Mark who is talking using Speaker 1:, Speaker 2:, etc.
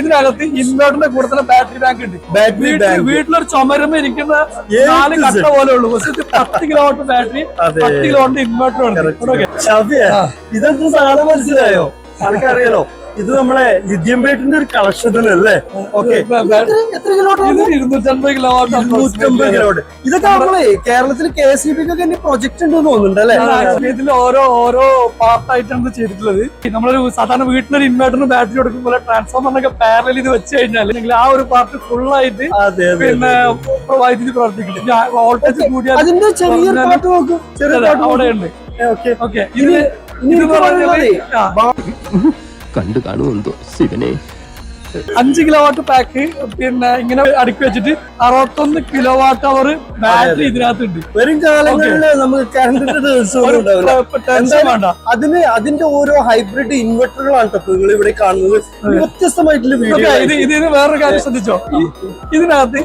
Speaker 1: ഇതിനകത്ത് ഇൻവേർട്ടറിന്റെ കൂടെ തന്നെ ബാറ്ററി ബാങ്ക് ഉണ്ട്. വീട്ടിലൊരു ചുമരുമ്പ ഇരിക്കുന്ന 4 കട്ട പോലെ ഉള്ളൂ. പക്ഷെ 10 കിലോവാട്ട് ബാറ്ററി, 10 കിലോവാട്ട് ഇൻവേർട്ടർ ഉണ്ട്.
Speaker 2: ഇതെന്ത് സാധനം മനസ്സിലായോ? ആൾക്കറിയാലോ, ഇത് നമ്മളെ ലിഥിയം ബാറ്ററിന്റെ ഒരു കളക്ഷൻ തന്നെ അല്ലേ? Okay,
Speaker 1: 250 kilowatt.
Speaker 2: ഇതൊക്കെ നമ്മളെ കേരളത്തിൽ KSEB പ്രൊജക്ട് ഉണ്ടെന്ന് തോന്നുന്നുണ്ട് അല്ലെ?
Speaker 1: ഇതിൽ ഓരോ പാർട്ടായിട്ടാണ് ചെയ്തിട്ടുള്ളത്. നമ്മളൊരു സാധാരണ വീട്ടിലൊരു ഇൻവേർട്ടറിന് ബാറ്ററി കൊടുക്കുമ്പോൾ ട്രാൻസ്ഫോമറിനൊക്കെ പാരലൽ ഇത് വെച്ച് കഴിഞ്ഞാൽ ആ ഒരു പാർട്ട് ഫുൾ ആയിട്ട് പിന്നെ വൈദ്യുതി പ്രവർത്തിക്കും. വോൾട്ടേജ് കൂടിയാൽ
Speaker 2: അതിന്റെ ചെറിയൊരു പാർട്ട് നോക്കും,
Speaker 1: അവിടെ ഉണ്ട്. ഓക്കെ,
Speaker 3: കണ്ടു കാണുമെന്തോ ശിവനെ.
Speaker 1: 5 കിലോവാട്ട് പാക്ക് പിന്നെ ഇങ്ങനെ അടുക്കി വെച്ചിട്ട് 61 കിലോവാട്ട് അവർ ബാറ്ററി ഇതിനകത്തുണ്ട്.
Speaker 2: വരും കാലങ്ങളിൽ നമുക്ക് കറണ്ട് അതിന്റെ ഓരോ ഹൈബ്രിഡ് ഇൻവെർട്ടറുകളാണ് നിങ്ങൾ ഇവിടെ കാണുന്നത്. വ്യത്യസ്തമായിട്ടുള്ള
Speaker 1: ഇതിന് വേറൊരു കാര്യം ശ്രദ്ധിച്ചോ, ഇതിനകത്ത്